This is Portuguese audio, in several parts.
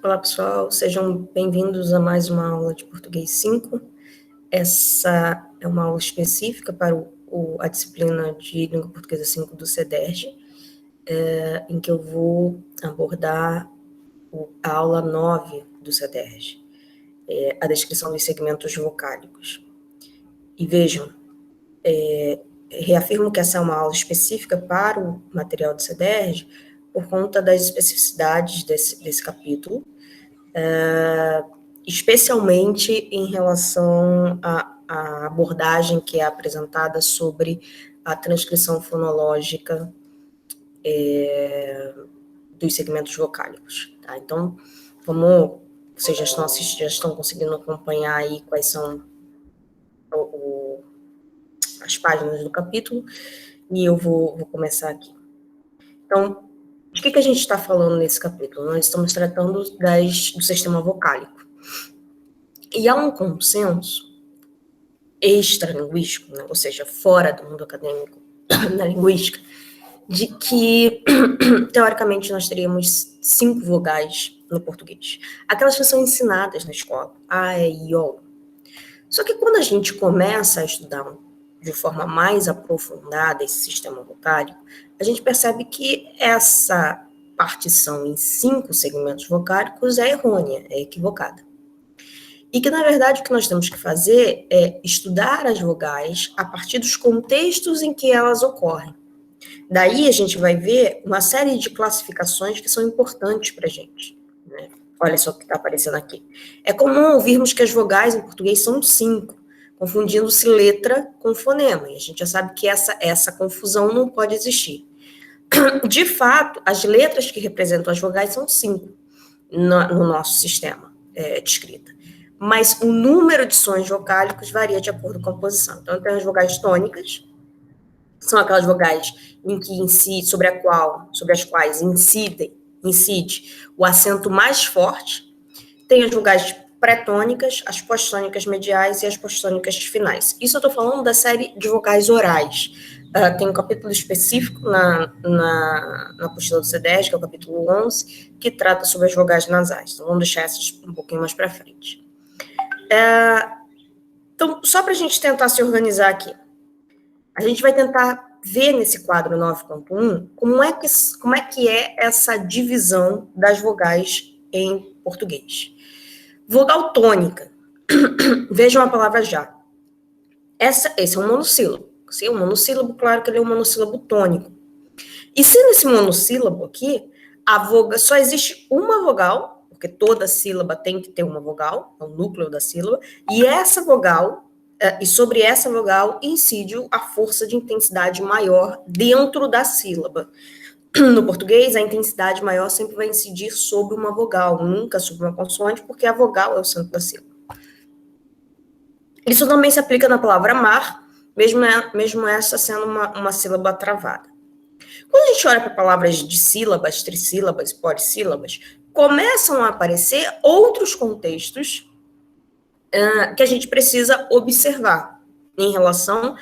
Olá, pessoal, sejam bem-vindos a mais uma aula de Português 5. Essa é uma aula específica para a disciplina de Língua Portuguesa 5 do CEDERJ, em que eu vou abordar a aula 9 do CEDERJ, a descrição dos segmentos vocálicos. E vejam, reafirmo que essa é uma aula específica para o material do CEDERJ por conta das especificidades desse capítulo, especialmente em relação à abordagem que é apresentada sobre a transcrição fonológica dos segmentos vocálicos. Tá? Então, como vocês já estão assistindo, já estão conseguindo acompanhar aí quais são as páginas do capítulo, e eu vou começar aqui. Então, de que a gente está falando nesse capítulo? Nós estamos tratando do sistema vocálico. E há um consenso extralinguístico, né, ou seja, fora do mundo acadêmico da linguística, de que, teoricamente, nós teríamos 5 vogais no português. Aquelas que são ensinadas na escola, A, E, I, O. Só que quando a gente começa a estudar de forma mais aprofundada esse sistema vocálico, a gente percebe que essa partição em 5 segmentos vocálicos é errônea, é equivocada. E que, na verdade, o que nós temos que fazer é estudar as vogais a partir dos contextos em que elas ocorrem. Daí a gente vai ver uma série de classificações que são importantes para a gente, né? Olha só o que está aparecendo aqui. É comum ouvirmos que as vogais em português são 5, confundindo-se letra com fonema. E a gente já sabe que essa confusão não pode existir. De fato, as letras que representam as vogais são 5 no nosso sistema de escrita. Mas o número de sons vocálicos varia de acordo com a posição. Então, tem as vogais tônicas, que são aquelas vogais em que sobre as quais incide o acento mais forte. Tem as vogais pré-tônicas, as pós-tônicas mediais e as pós-tônicas finais. Isso eu estou falando da série de vogais orais. Tem um capítulo específico na apostila do CEDERJ, que é o capítulo 11, que trata sobre as vogais nasais. Então, vamos deixar essas um pouquinho mais para frente. Então, só para a gente tentar se organizar aqui, a gente vai tentar ver nesse quadro 9.1 como é que é essa divisão das vogais em português. Vogal tônica. Vejam a palavra já. Esse é um monossílabo. Se é um monossílabo, claro que ele é um monossílabo tônico. E se nesse monossílabo aqui, só existe uma vogal, porque toda sílaba tem que ter uma vogal, é o núcleo da sílaba, e essa vogal, e sobre essa vogal incide a força de intensidade maior dentro da sílaba. No português, a intensidade maior sempre vai incidir sobre uma vogal, nunca sobre uma consoante, porque a vogal é o centro da sílaba. Isso também se aplica na palavra mar, mesmo essa sendo uma sílaba travada. Quando a gente olha para palavras de sílabas, trissílabas, polissílabas, começam a aparecer outros contextos que a gente precisa observar em relação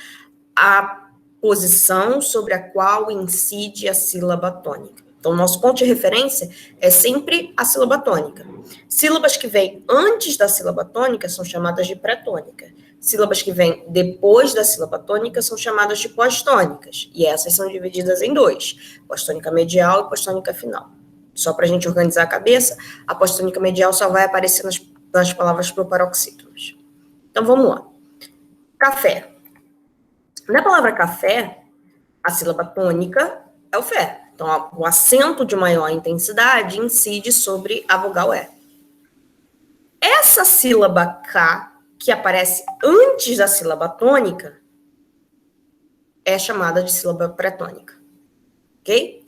à posição sobre a qual incide a sílaba tônica. Então, nosso ponto de referência é sempre a sílaba tônica. Sílabas que vêm antes da sílaba tônica são chamadas de pré-tônica. Sílabas que vêm depois da sílaba tônica são chamadas de pós-tônicas. E essas são divididas em 2, pós-tônica medial e pós-tônica final. Só para a gente organizar a cabeça, a pós-tônica medial só vai aparecer nas palavras proparoxítonos. Então, vamos lá. Café. Na palavra café, a sílaba tônica é o fé. Então, o acento de maior intensidade incide sobre a vogal E. Essa sílaba K, que aparece antes da sílaba tônica, é chamada de sílaba pré-tônica. Ok?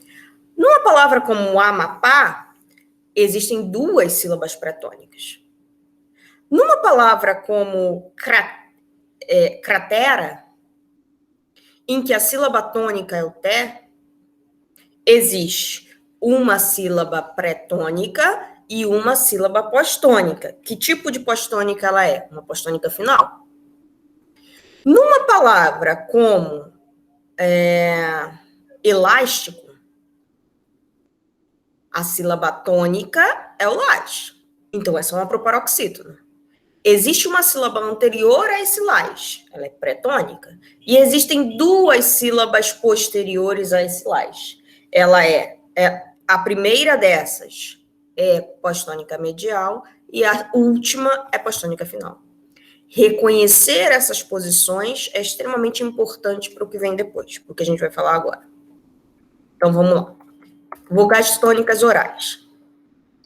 Numa palavra como Amapá, existem 2 sílabas pré-tônicas. Numa palavra como cratera, em que a sílaba tônica é o Té, existe uma sílaba pré-tônica e uma sílaba pós-tônica. Que tipo de pós-tônica ela é? Uma pós-tônica final. Numa palavra como elástico, A sílaba tônica é o lás. Então, essa é uma proparoxítona. Existe uma sílaba anterior a esse lás, ela é pré-tônica. E existem duas sílabas posteriores a esse lás. Ela é a primeira dessas é pós-tônica medial e a última é pós-tônica final. Reconhecer essas posições é extremamente importante para o que vem depois, para o que a gente vai falar agora. Então, vamos lá. Vogais tônicas orais.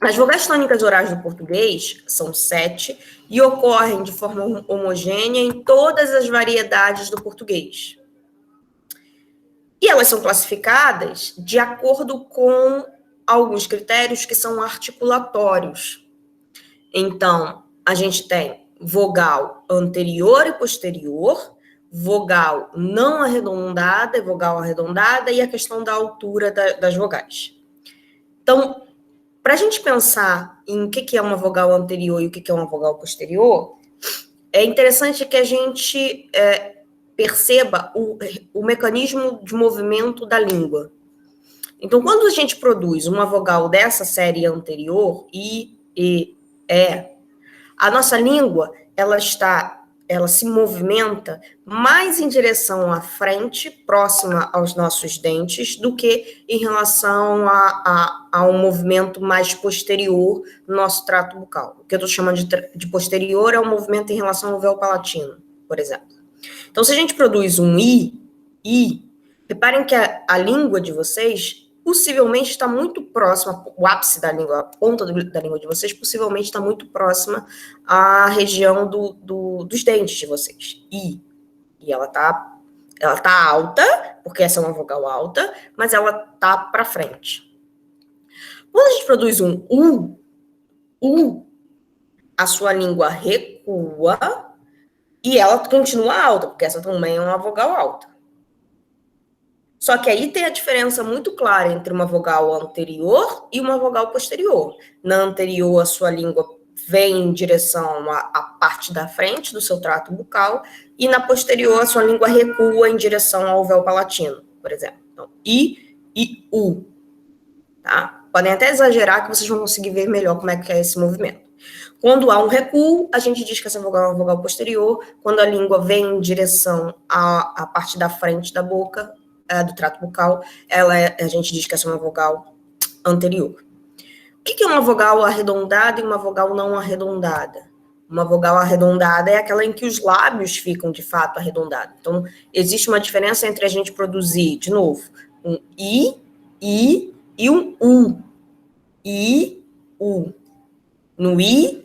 As vogais tônicas orais do português são 7 e ocorrem de forma homogênea em todas as variedades do português. E elas são classificadas de acordo com alguns critérios que são articulatórios. Então, a gente tem vogal anterior e posterior, vogal não arredondada e vogal arredondada, e a questão da altura das vogais. Então, para a gente pensar em o que é uma vogal anterior e o que é uma vogal posterior, é interessante que a gente perceba o mecanismo de movimento da língua. Então, quando a gente produz uma vogal dessa série anterior, I, E, a nossa língua, ela se movimenta mais em direção à frente, próxima aos nossos dentes, do que em relação a um movimento mais posterior no nosso trato bucal. O que eu estou chamando de posterior é o movimento em relação ao véu palatino, por exemplo. Então, se a gente produz um I, reparem que a língua de vocês possivelmente está muito próxima, o ápice da língua, a ponta da língua de vocês, possivelmente está muito próxima à região dos dentes de vocês. E ela tá alta, porque essa é uma vogal alta, mas ela tá para frente. Quando a gente produz um U, a sua língua recua e ela continua alta, porque essa também é uma vogal alta. Só que aí tem a diferença muito clara entre uma vogal anterior e uma vogal posterior. Na anterior, a sua língua vem em direção à parte da frente do seu trato bucal, e na posterior, a sua língua recua em direção ao véu palatino, por exemplo. Então, I e U. Tá? Podem até exagerar que vocês vão conseguir ver melhor como é que é esse movimento. Quando há um recuo, a gente diz que essa vogal é uma vogal posterior. Quando a língua vem em direção à parte da frente da boca, do trato bucal, a gente diz que essa é uma vogal anterior. O que é uma vogal arredondada e uma vogal não arredondada? Uma vogal arredondada é aquela em que os lábios ficam, de fato, arredondados. Então, existe uma diferença entre a gente produzir, de novo, um I e um U. I, U. No I,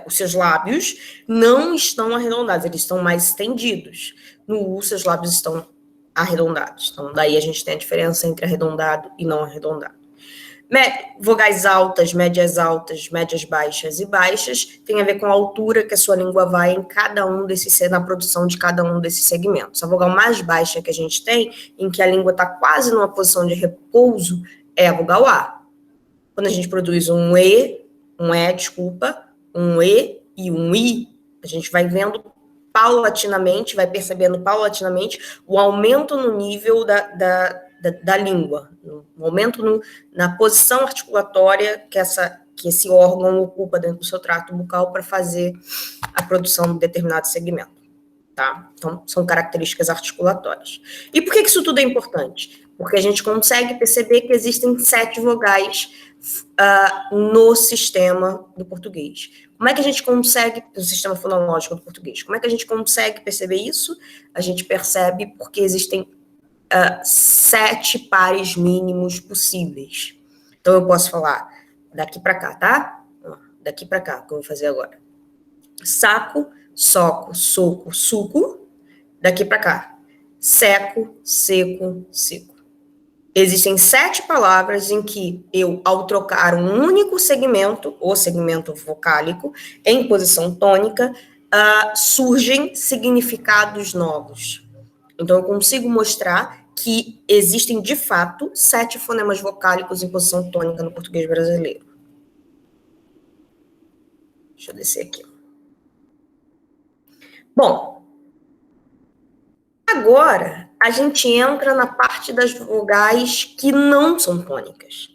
os seus lábios não estão arredondados, eles estão mais estendidos. No U, seus lábios estão arredondados. Então, daí a gente tem a diferença entre arredondado e não arredondado. Vogais altas, médias baixas e baixas, tem a ver com a altura que a sua língua vai em cada um desses, na produção de cada um desses segmentos. A vogal mais baixa que a gente tem, em que a língua está quase numa posição de repouso, é a vogal A. Quando a gente produz um E e um I, a gente vai vendo paulatinamente, vai percebendo paulatinamente o aumento no nível da língua, o aumento na posição articulatória que esse órgão ocupa dentro do seu trato bucal para fazer a produção de determinado segmento. Tá? Então, são características articulatórias. E por que isso tudo é importante? Porque a gente consegue perceber que existem 7 vogais no sistema do português. Como é que a gente consegue, no sistema fonológico do português, como é que a gente consegue perceber isso? A gente percebe porque existem 7 pares mínimos possíveis. Então, eu posso falar daqui para cá, tá? Daqui para cá, que eu vou fazer agora. Saco, soco, soco, suco. Daqui para cá. Seco, seco, seco. Existem 7 palavras em que eu, ao trocar um único segmento, o segmento vocálico, em posição tônica, surgem significados novos. Então, eu consigo mostrar que existem, de fato, 7 fonemas vocálicos em posição tônica no português brasileiro. Deixa eu descer aqui. Bom, Agora, a gente entra na parte das vogais que não são tônicas.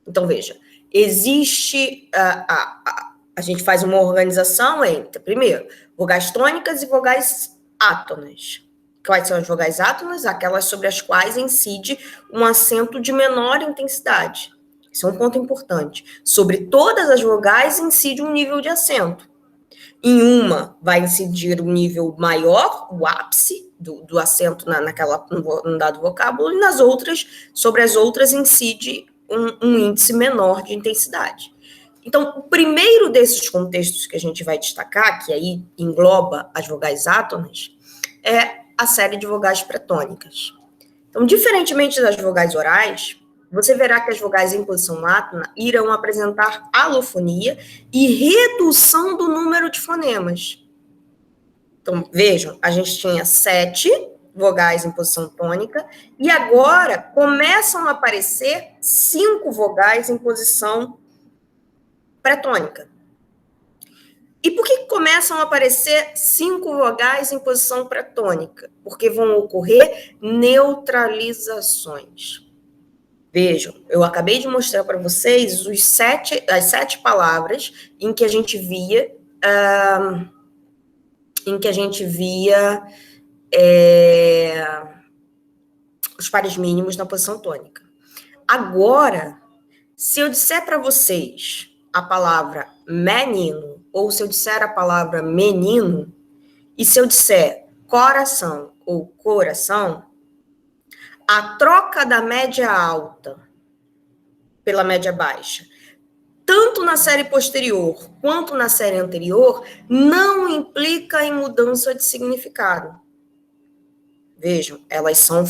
Então, veja, existe... A gente faz uma organização entre, primeiro, vogais tônicas e vogais átonas. Quais são as vogais átonas? Aquelas sobre as quais incide um acento de menor intensidade. Isso é um ponto importante. Sobre todas as vogais incide um nível de acento. Em uma vai incidir um nível maior, o ápice do acento num dado vocábulo, e nas outras, sobre as outras, incide um índice menor de intensidade. Então, o primeiro desses contextos que a gente vai destacar, que aí engloba as vogais átonas, é a série de vogais pretônicas. Então, diferentemente das vogais orais, você verá que as vogais em posição átona irão apresentar alofonia e redução do número de fonemas. Então, vejam, a gente tinha 7 vogais em posição tônica e agora começam a aparecer 5 vogais em posição pretônica. E por que começam a aparecer 5 vogais em posição pretônica? Porque vão ocorrer neutralizações. Vejam, eu acabei de mostrar para vocês as 7 palavras em que a gente via os pares mínimos na posição tônica. Agora, se eu disser para vocês a palavra menino, ou se eu disser a palavra menino, e se eu disser coração ou coração, a troca da média alta pela média baixa, tanto na série posterior quanto na série anterior, não implica em mudança de significado. Vejam, elas são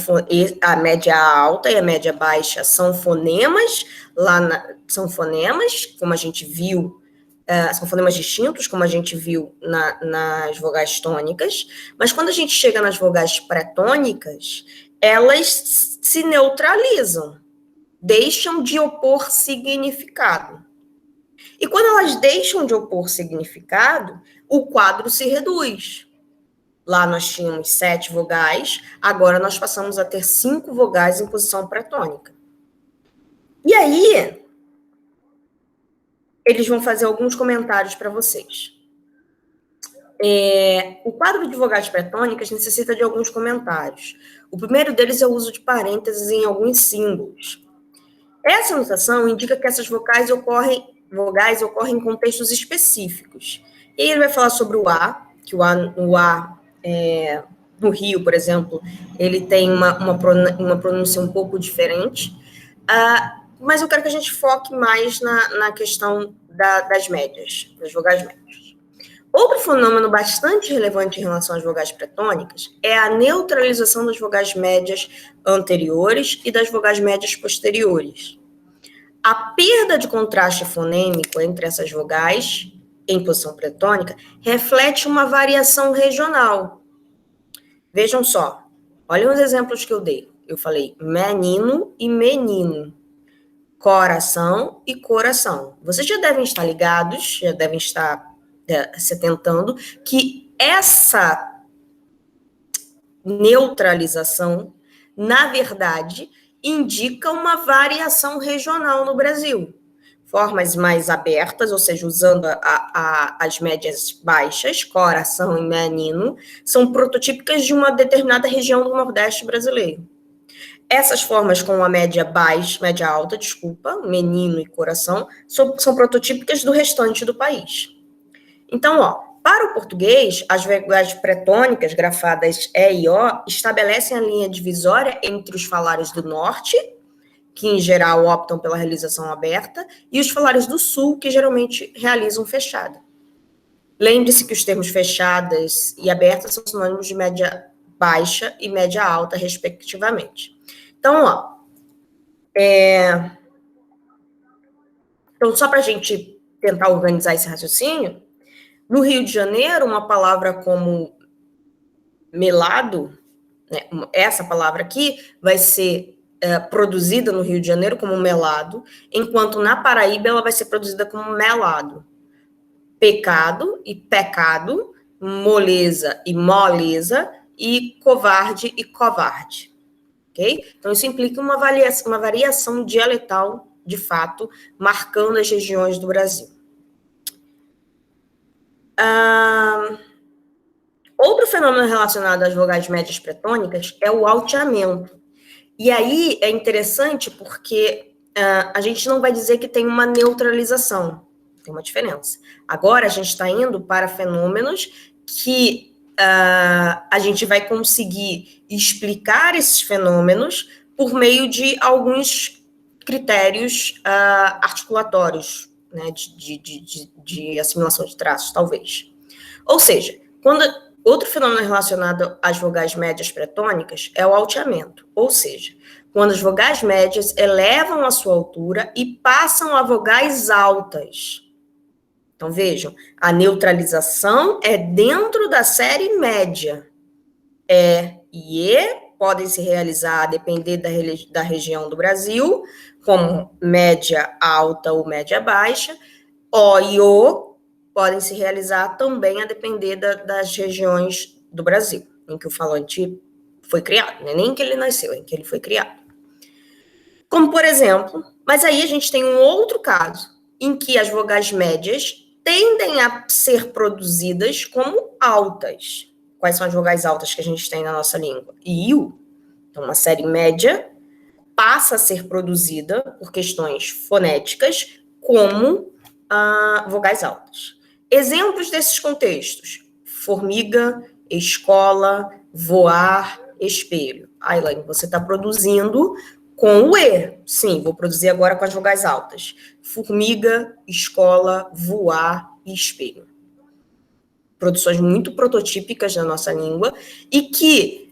a média alta e a média baixa são fonemas, são fonemas, como a gente viu, são fonemas distintos, como a gente viu nas vogais tônicas, mas quando a gente chega nas vogais pretônicas, elas se neutralizam, deixam de opor significado. E quando elas deixam de opor significado, o quadro se reduz. Lá nós tínhamos 7 vogais, agora nós passamos a ter 5 vogais em posição pretônica. E aí, eles vão fazer alguns comentários para vocês. O quadro de vogais pretônicas necessita de alguns comentários. O primeiro deles é o uso de parênteses em alguns símbolos. Essa notação indica que essas vogais ocorrem em contextos específicos. E aí ele vai falar sobre o A, que o A no Rio, por exemplo, ele tem uma pronúncia um pouco diferente, mas eu quero que a gente foque mais na questão das médias, das vogais médias. Outro fenômeno bastante relevante em relação às vogais pretônicas é a neutralização das vogais médias anteriores e das vogais médias posteriores. A perda de contraste fonêmico entre essas vogais, em posição pretônica, reflete uma variação regional. Vejam só, olhem os exemplos que eu dei. Eu falei menino e menino, coração e coração. Vocês já devem estar ligados, já devem estar se atentando que essa neutralização, na verdade, indica uma variação regional no Brasil. Formas mais abertas, ou seja, usando as médias baixas, coração e menino, são prototípicas de uma determinada região do Nordeste brasileiro. Essas formas com a média alta, menino e coração, são prototípicas do restante do país. Então, para o português, as vogais pretônicas, grafadas E e O, estabelecem a linha divisória entre os falares do norte, que em geral optam pela realização aberta, e os falares do sul, que geralmente realizam fechada. Lembre-se que os termos fechadas e abertas são sinônimos de média baixa e média alta, respectivamente. Então, então só para a gente tentar organizar esse raciocínio, no Rio de Janeiro, uma palavra como melado, né, essa palavra aqui vai ser produzida no Rio de Janeiro como melado, enquanto na Paraíba ela vai ser produzida como melado. Pecado e pecado, moleza e moleza, e covarde e covarde. Ok? Então, isso implica uma variação dialetal, de fato, marcando as regiões do Brasil. Outro fenômeno relacionado às vogais médias pretônicas é o alteamento. E aí é interessante porque a gente não vai dizer que tem uma neutralização, tem uma diferença. Agora a gente está indo para fenômenos que a gente vai conseguir explicar esses fenômenos por meio de alguns critérios articulatórios, né, de assimilação de traços, talvez. Ou seja, outro fenômeno relacionado às vogais médias pretônicas é o alteamento, ou seja, quando as vogais médias elevam a sua altura e passam a vogais altas. Então, vejam, a neutralização é dentro da série média. E E podem se realizar a depender da região do Brasil, como média alta ou média baixa. O e O podem se realizar também a depender das regiões do Brasil, em que o falante foi criado, né? Nem que ele nasceu, em que ele foi criado. Como, por exemplo, mas aí a gente tem um outro caso, em que as vogais médias tendem a ser produzidas como altas. Quais são as vogais altas que a gente tem na nossa língua? IU. Então, uma série média passa a ser produzida por questões fonéticas como vogais altas. Exemplos desses contextos: formiga, escola, voar, espelho. Elaine, você está produzindo com o E. Sim, vou produzir agora com as vogais altas. Formiga, escola, voar e espelho. Produções muito prototípicas na nossa língua e que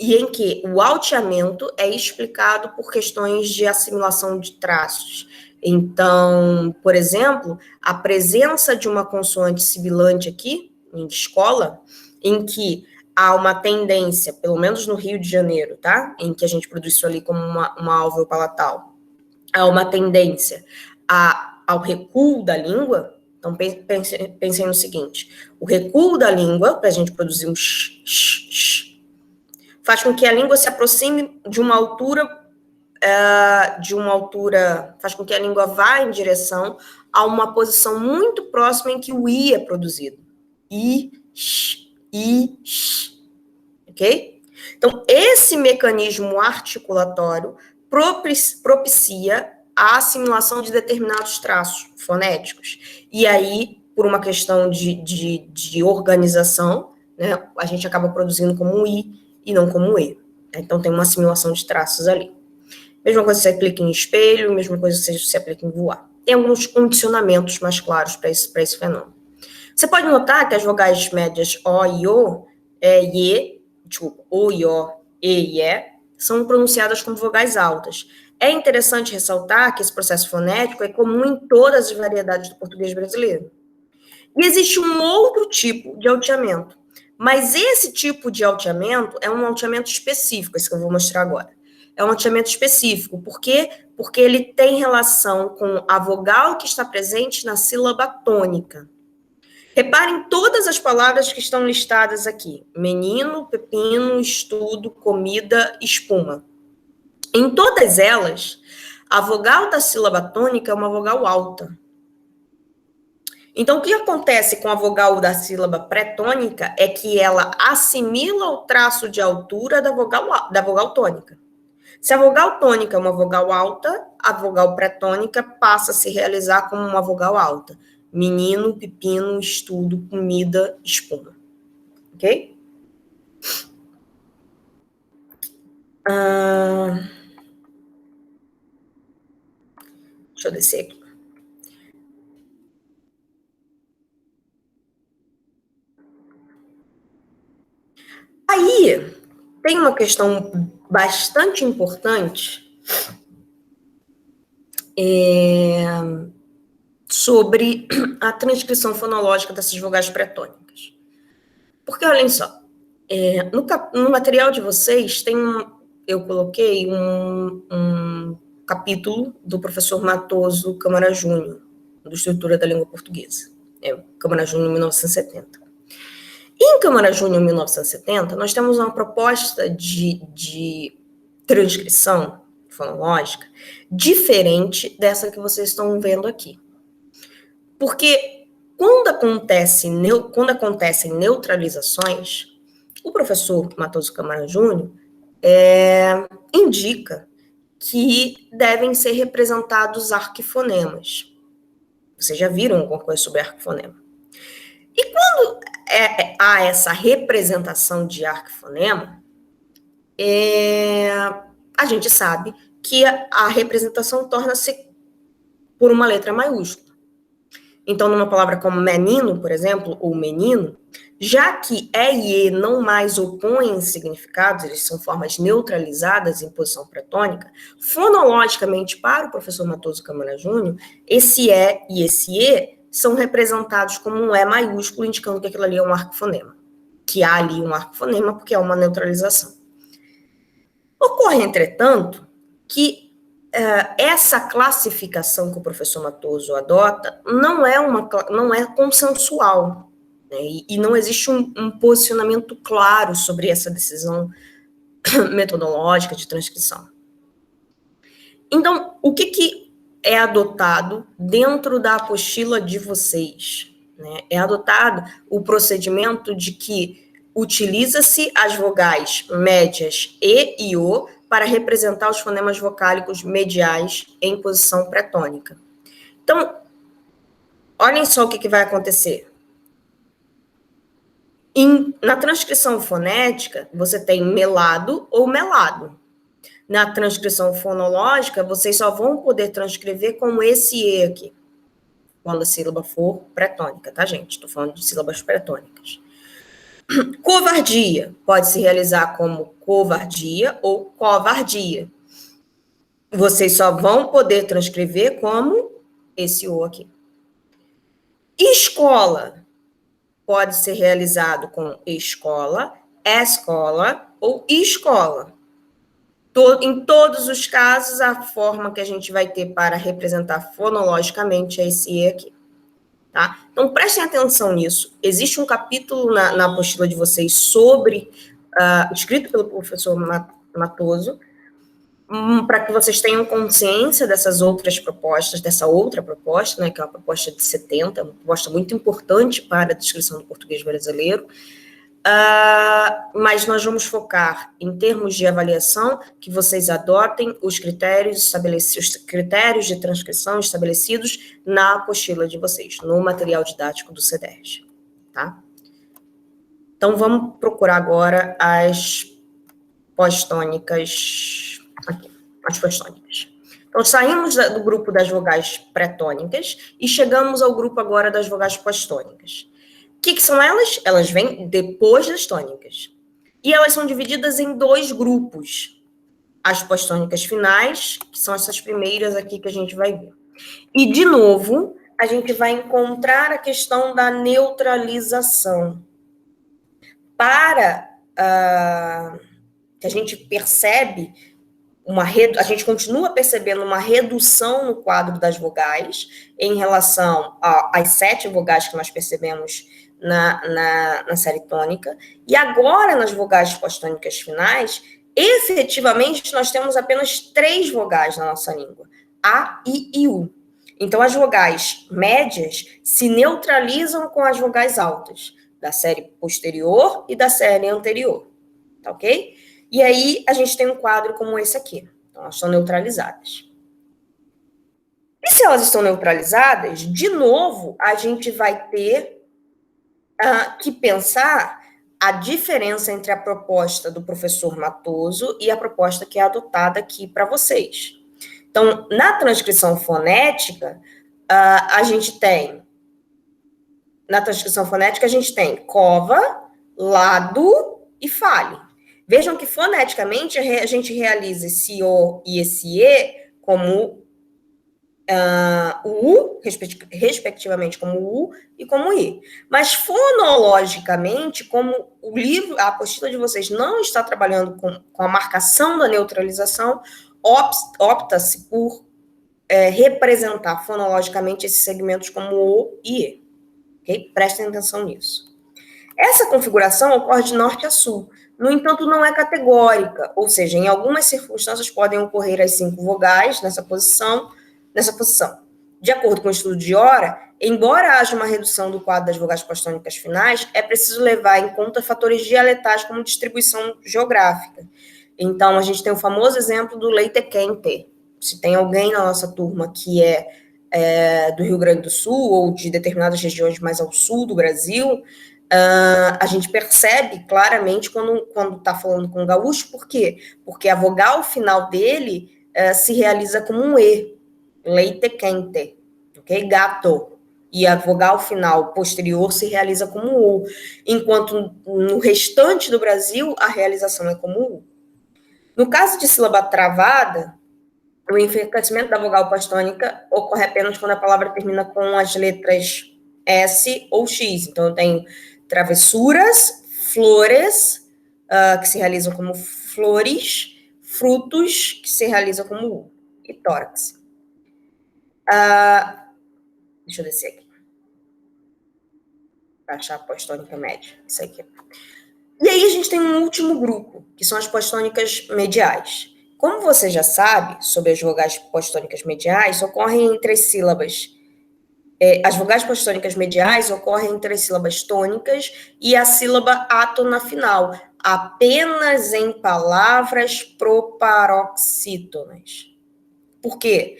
e em que o alteamento é explicado por questões de assimilação de traços. Então, por exemplo, a presença de uma consoante sibilante aqui, em escola, em que há uma tendência, pelo menos no Rio de Janeiro, tá? Em que a gente produz isso ali como uma álveo palatal, há uma tendência ao recuo da língua. Então, pensem no seguinte: o recuo da língua, para a gente produzir um faz com que a língua se aproxime de uma altura, faz com que a língua vá em direção a uma posição muito próxima em que o I é produzido. I, sh, ok? Então, esse mecanismo articulatório propicia a assimilação de determinados traços fonéticos. E aí, por uma questão de organização, né, a gente acaba produzindo como um I e não como um E. Então, tem uma assimilação de traços ali. Mesma coisa se aplica em espelho, mesma coisa se aplica em voar. Tem alguns condicionamentos mais claros para esse fenômeno. Você pode notar que as vogais médias O e O, O e O, E e E, são pronunciadas como vogais altas. É interessante ressaltar que esse processo fonético é comum em todas as variedades do português brasileiro. E existe um outro tipo de alteamento, mas esse tipo de alteamento é um alteamento específico, esse que eu vou mostrar agora. É um alteamento específico, por quê? Porque ele tem relação com a vogal que está presente na sílaba tônica. Reparem todas as palavras que estão listadas aqui: menino, pepino, estudo, comida, espuma. Em todas elas, a vogal da sílaba tônica é uma vogal alta. Então, o que acontece com a vogal da sílaba pré-tônica é que ela assimila o traço de altura da vogal tônica. Se a vogal tônica é uma vogal alta, a vogal pré-tônica passa a se realizar como uma vogal alta. Menino, pepino, estudo, comida, espuma. Ok? Deixa eu descer aqui. Aí, tem uma questão bastante importante sobre a transcrição fonológica dessas vogais pré-tônicas. Porque, olhem só, no material de vocês eu coloquei um capítulo do professor Matoso Câmara Júnior, do Estrutura da Língua Portuguesa, Câmara Júnior, 1970. Em Câmara Júnior, 1970, nós temos uma proposta de transcrição fonológica diferente dessa que vocês estão vendo aqui. Porque quando acontecem neutralizações, o professor Matoso Câmara Júnior indica que devem ser representados arquifonemas. Vocês já viram alguma coisa sobre arquifonema? E quando há essa representação de arquifonema, a gente sabe que a representação torna-se por uma letra maiúscula. Então, numa palavra como menino, por exemplo, ou menino, já que E e E não mais opõem significados, eles são formas neutralizadas em posição pretônica, fonologicamente, para o professor Matoso Câmara Júnior, esse E e esse E são representados como um E maiúsculo, indicando que aquilo ali é um arquifonema. Que há ali um arquifonema porque é uma neutralização. Ocorre, entretanto, que essa classificação que o professor Matoso adota não é consensual, né? E não existe um posicionamento claro sobre essa decisão metodológica de transcrição. Então, o que é adotado dentro da apostila de vocês? Né? É adotado o procedimento de que utiliza-se as vogais médias E e O para representar os fonemas vocálicos mediais em posição pretônica. Então, olhem só o que vai acontecer. Na transcrição fonética, você tem melado ou melado. Na transcrição fonológica, vocês só vão poder transcrever com esse E aqui, quando a sílaba for pretônica, tá, gente? Estou falando de sílabas pretônicas. Covardia pode se realizar como covardia ou covardia. Vocês só vão poder transcrever como esse O aqui. Escola pode ser realizado com escola, escola ou escola. Em todos os casos, a forma que a gente vai ter para representar fonologicamente é esse E aqui. Tá? Então, prestem atenção nisso. Existe um capítulo na apostila de vocês sobre, escrito pelo professor Matoso, para que vocês tenham consciência dessas outras propostas, dessa outra proposta, né, que é uma proposta de 70, uma proposta muito importante para a descrição do português brasileiro, mas nós vamos focar em termos de avaliação que vocês adotem os critérios de transcrição estabelecidos na apostila de vocês, no material didático do CEDERJ, tá? Então, vamos procurar agora as pós-tônicas, aqui, as pós-tônicas. Então, saímos do grupo das vogais pré-tônicas e chegamos ao grupo agora das vogais pós-tônicas. O que são elas? Elas vêm depois das tônicas. E elas são divididas em dois grupos. As pós-tônicas finais, que são essas primeiras aqui que a gente vai ver. E, de novo, a gente vai encontrar a questão da neutralização. Que a gente percebe, a gente continua percebendo uma redução no quadro das vogais em relação às 7 vogais que nós percebemos na série tônica, e agora nas vogais pós-tônicas finais, efetivamente nós temos apenas 3 vogais na nossa língua, A, I e U. Então as vogais médias se neutralizam com as vogais altas, da série posterior e da série anterior, tá ok? E aí a gente tem um quadro como esse aqui, então elas estão neutralizadas. E se elas estão neutralizadas, de novo, a gente vai ter que pensar a diferença entre a proposta do professor Matoso e a proposta que é adotada aqui para vocês. Então, na transcrição fonética, a gente tem cova, lado e fale. Vejam que foneticamente a gente realiza esse O e esse E como o U, respectivamente como U e como I. Mas fonologicamente, como a apostila de vocês não está trabalhando com a marcação da neutralização, opta-se por representar fonologicamente esses segmentos como O e E. Okay? Prestem atenção nisso. Essa configuração ocorre de norte a sul. No entanto, não é categórica, ou seja, em algumas circunstâncias podem ocorrer as 5 vogais nessa posição. De acordo com o estudo de Ora, embora haja uma redução do quadro das vogais postônicas finais, é preciso levar em conta fatores dialetais como distribuição geográfica. Então, a gente tem o famoso exemplo do leite quente. Se tem alguém na nossa turma que é do Rio Grande do Sul ou de determinadas regiões mais ao sul do Brasil, a gente percebe claramente quando está falando com o gaúcho. Por quê? Porque a vogal final dele se realiza como um E, leite quente, ok? Gato. E a vogal final posterior se realiza como U, enquanto no restante do Brasil a realização é como U. No caso de sílaba travada, o enfraquecimento da vogal postônica ocorre apenas quando a palavra termina com as letras S ou X. Então, eu tenho travessuras, flores, que se realizam como flores, frutos, que se realizam como U, e tórax. Deixa eu descer aqui. Para achar a postônica média. Isso aqui. E aí a gente tem um último grupo, que são as postônicas mediais. Como você já sabe, sobre as vogais postônicas mediais, ocorrem entre as sílabas. As vogais postônicas mediais ocorrem entre as sílabas tônicas e a sílaba átona final, apenas em palavras proparoxítonas. Por quê?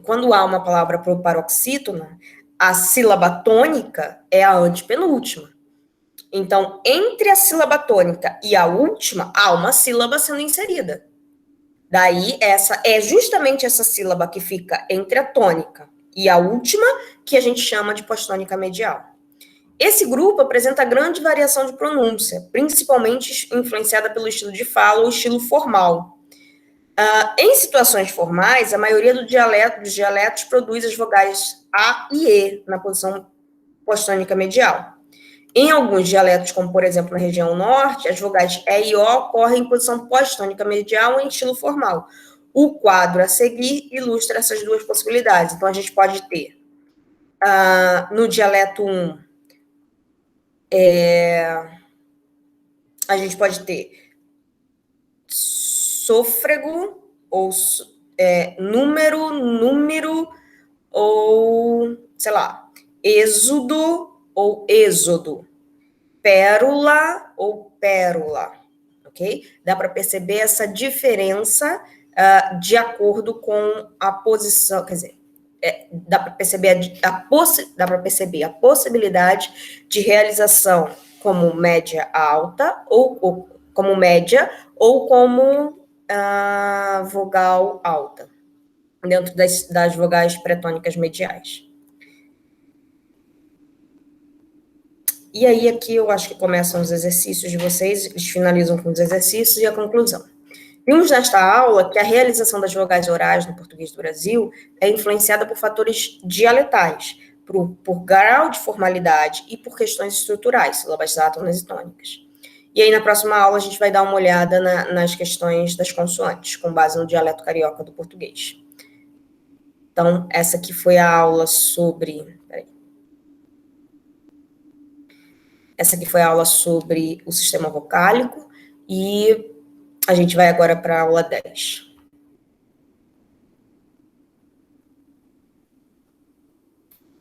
Quando há uma palavra proparoxítona, a sílaba tônica é a antepenúltima. Então, entre a sílaba tônica e a última, há uma sílaba sendo inserida. Daí, essa é justamente essa sílaba que fica entre a tônica e a última que a gente chama de postônica medial. Esse grupo apresenta grande variação de pronúncia, principalmente influenciada pelo estilo de fala ou estilo formal. Em situações formais, a maioria dos dialetos produz as vogais A e E na posição postônica medial. Em alguns dialetos, como por exemplo na região norte, as vogais E e O ocorrem em posição postônica medial em estilo formal. O quadro a seguir ilustra essas duas possibilidades. Então, a gente pode ter, no dialeto 1, a gente pode ter sôfrego, ou número, ou, sei lá, êxodo ou êxodo, pérola ou pérola, ok? Dá para perceber essa diferença de acordo com a posição, quer dizer, dá para perceber a possibilidade de realização como média alta, ou como média, ou como vogal alta, dentro das vogais pretônicas mediais. E aí, aqui eu acho que começam os exercícios de vocês, eles finalizam com os exercícios e a conclusão. Vimos nesta aula que a realização das vogais orais no português do Brasil é influenciada por fatores dialetais, por grau de formalidade e por questões estruturais, sílabas átonas e tônicas. E aí, na próxima aula, a gente vai dar uma olhada nas questões das consoantes, com base no dialeto carioca do português. Então, essa aqui foi a aula sobre... Essa aqui foi a aula sobre o sistema vocálico e a gente vai agora para a aula 10.